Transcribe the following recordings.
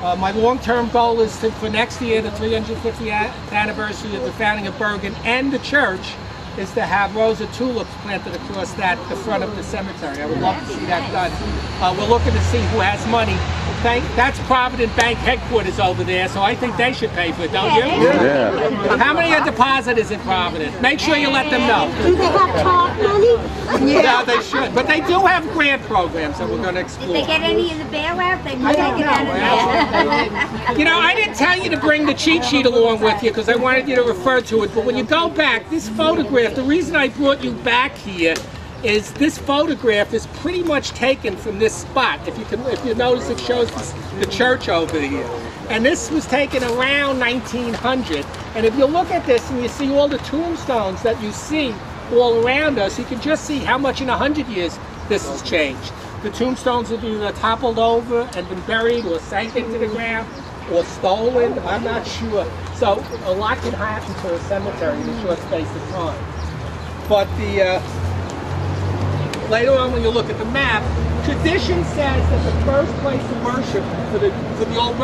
My long-term goal is for next year, the 350th anniversary of the founding of Bergen and the church, is to have rows of tulips planted across the front of the cemetery. I would love to see that done. We're looking to see who has money. That's Provident Bank headquarters over there, so I think they should pay for it, don't you? Yeah. How many are depositors in Provident? Make sure you let them know. Do they have talk money? Yeah, they should. But they do have grant programs that we're going to explore. Did they get any of the bailout? They might take it out of there. You know, I didn't tell you to bring the cheat sheet along with you because I wanted you to refer to it. But when you go back, this photograph, the reason I brought you back here is this photograph is pretty much taken from this spot. If you notice, it shows the church over here. And this was taken around 1900. And if you look at this and you see all the tombstones that you see all around us, you can just see how much in 100 years this has changed. The tombstones have either toppled over and been buried or sank into the ground or stolen. I'm not sure. So a lot can happen to a cemetery in a short space of time. But later on, when you look at the map, tradition says that the first place of worship for the old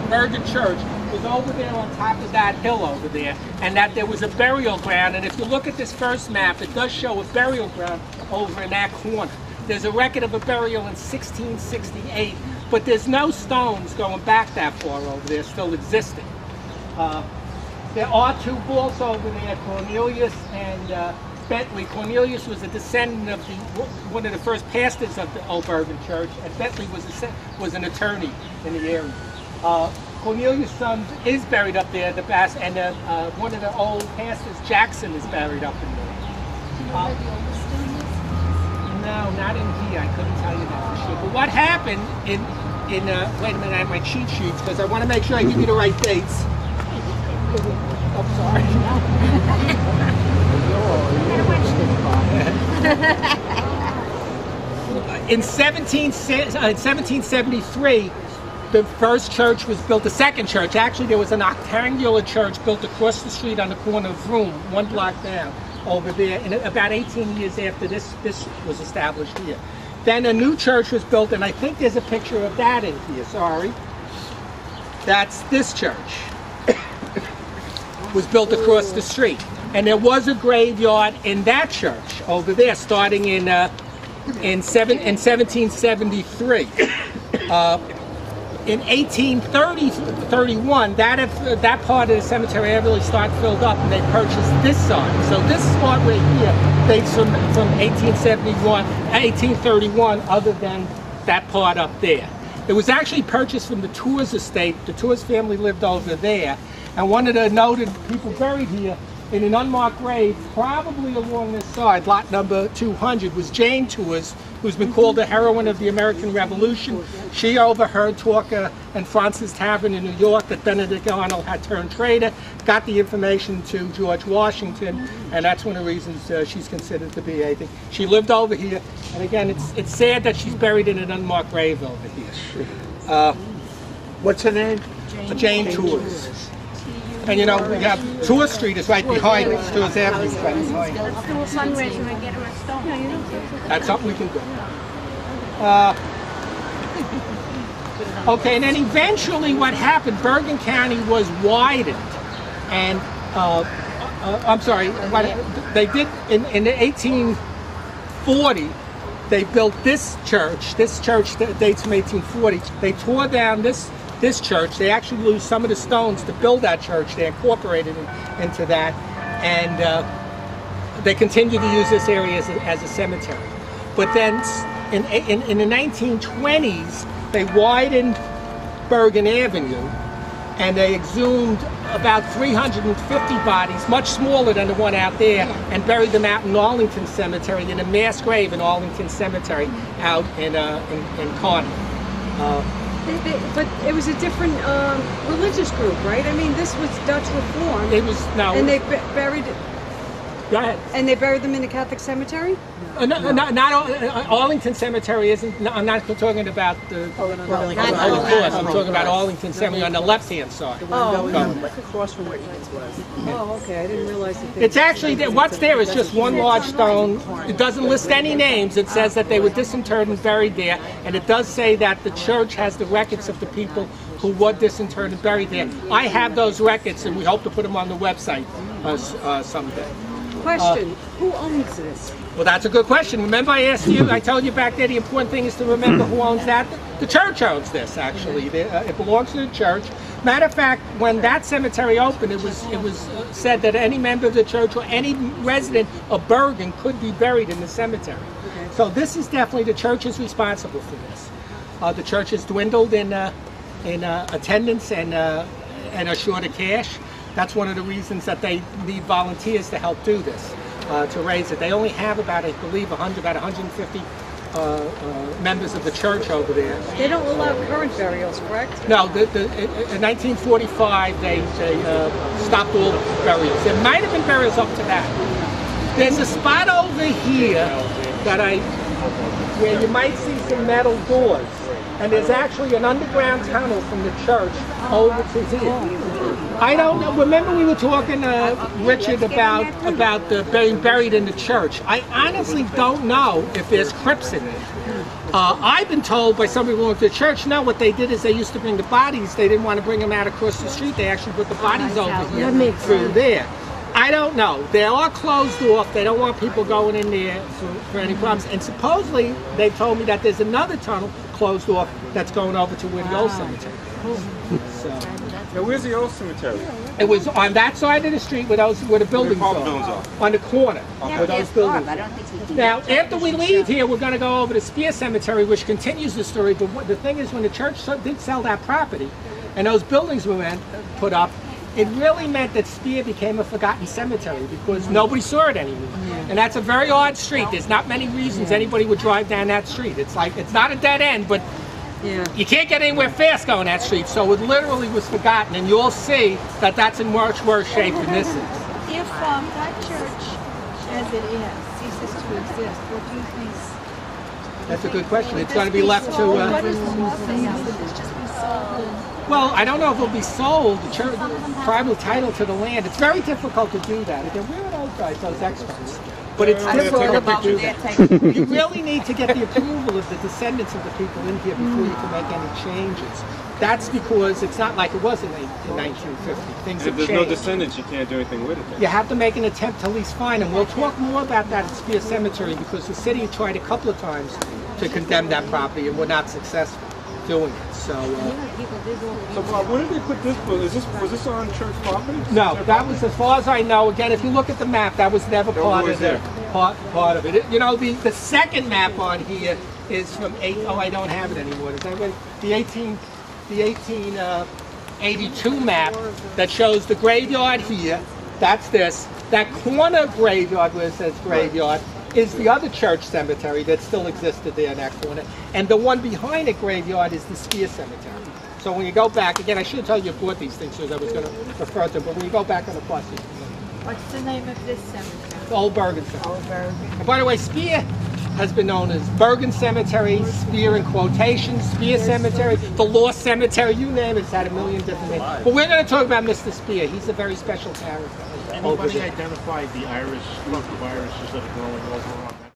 Bergen Church was over there on top of that hill over there, and that there was a burial ground. And if you look at this first map, it does show a burial ground over in that corner. There's a record of a burial in 1668, but there's no stones going back that far over there still existing. There are two bulls over there, Cornelius and Bentley. Cornelius was a descendant of one of the first pastors of the old Bergen Church, and Bentley was an attorney in the area. Cornelius' son is buried up there, and one of the old pastors, Jackson, is buried up in there. No, not in here. I couldn't tell you that for sure. But what happened in wait a minute, I have my cheat sheets because I want to make sure I give you the right dates. I'm sorry. In 1773, the first church was built, the second church. Actually, there was an octangular church built across the street on the corner of Vroom, 1 block down over there, and about 18 years after this was established here. Then a new church was built, and I think there's a picture of that in here, sorry. That's this church. Was built across the street. And there was a graveyard in that church over there starting in 1773. In 1831, that part of the cemetery really started filled up, and they purchased this side. So this spot right here dates from 1831, other than that part up there. It was actually purchased from the Tours estate. The Tours family lived over there, and one of the noted people buried here in an unmarked grave, probably along this side, lot number 200, was Jane Tours, who's been called the heroine of the American Revolution. She overheard Talker and Francis Tavern in New York that Benedict Arnold had turned traitor, got the information to George Washington, and that's one of the reasons she's considered to be a thing. She lived over here, and again, it's sad that she's buried in an unmarked grave over here. What's her name? Jane Tours. And you know, we have Tour Street is right behind us. Tours Avenue is right behind us. Let's do a fundraiser and get her a stone. That's something we can do. Okay, and then eventually what happened, Bergen County was widened. And, I'm sorry, what they did in the 1840, they built this church. This church dates from 1840. They tore down this church. They actually used some of the stones to build that church. They incorporated it into that, and they continue to use this area as a cemetery. But then in the 1920s, they widened Bergen Avenue, and they exhumed about 350 bodies, much smaller than the one out there, and buried them out in Arlington Cemetery, in a mass grave in Arlington Cemetery out in Carter. But it was a different religious group, right? I mean, this was Dutch Reform. It was no. And they buried. Go ahead. And they buried them in the Catholic cemetery. Not Arlington Cemetery isn't. No, I'm not talking about the Holocaust. I'm talking about Arlington Cemetery on the left-hand side. Like across from where it was. Oh, okay. I didn't realize that. It's actually what's there is just one large stone. It doesn't list any names. It says that they were disinterred and buried there, and it does say that the church has the records of the people who were disinterred and buried there. I have those records, and we hope to put them on the website someday. Question, who owns this? Well, that's a good question. Remember I asked you, I told you back there, the important thing is to remember who owns that. The church owns this, actually. It belongs to the church. Matter of fact, when that cemetery opened, it was said that any member of the church or any resident of Bergen could be buried in the cemetery. Okay. So this is definitely, the church is responsible for this. The church has dwindled in attendance and are short of cash. That's one of the reasons that they need volunteers to help do this, to raise it. They only have about, I believe, about 150 members of the church over there. They don't allow current burials, correct? No, in 1945 they stopped all burials. There might have been burials up to that. There's a spot over here that where you might see some metal doors. And there's actually an underground tunnel from the church over to here. I don't know. Remember we were talking, Richard, about being buried in the church. I honestly don't know if there's crypts in it. I've been told by somebody going to the church, no, what they did is they used to bring the bodies. They didn't want to bring them out across the street. They actually put the bodies over here through there. I don't know. They are closed off. They don't want people going in there for any problems. And supposedly, they told me that there's another tunnel closed off that's going over to where the old cemetery is. So, now, where's the old cemetery? it was on that side of the street where the buildings are. On the corner where those buildings are. Now, after we leave here, we're going to go over to Spear Cemetery, which continues the story. But the thing is, when the church did sell that property, and those buildings were put up, it really meant that Spear became a forgotten cemetery because nobody saw it anymore. And that's a very odd street. There's not many reasons anybody would drive down that street. It's like, it's not a dead end, but you can't get anywhere fast going that street. So it literally was forgotten, and you'll see that that's in much worse shape than this is. If that church, as it is, ceases to exist, what do you think? That's a good question. It's going to be left to... what does the law say? Would this just be sold? Well, I don't know if it'll be sold, the church, tribal title to the land. It's very difficult to do that. Again, we're those guys, those experts. But it's difficult to do that. You really need to get the approval of the descendants of the people in here before you can make any changes. That's because it's not like it was in 1950. Things have changed. If there's no descendants, you can't do anything with it then. You have to make an attempt to at least find them. We'll talk more about that at Spear Cemetery because the city tried a couple of times to condemn that property and were not successful doing it. So Bob, where did they put this building? Was this on church property? No, that was, as far as I know, again, if you look at the map, that was never part of it. Part of it. You know, the second map on here is from I don't have it anymore. Is that right? The 1882 map that shows the graveyard here. That's this. That corner graveyard where it says graveyard is the other church cemetery that still existed there in that corner. And the one behind the graveyard is the Spear Cemetery. So when you go back, again, I should have told you bought these things because I was going to refer to them, but when you go back on the plus, you can look. What's the name of this cemetery? The Old Bergen Cemetery. Old Bergen. And by the way, Spear has been known as Bergen Cemetery, Spear in quotation, Spear Cemetery, the Lost Cemetery, you name it, it's had a million different names. But we're going to talk about Mr. Spear. He's a very special character. Anybody identify the Irish, group of Irishes that are growing over on that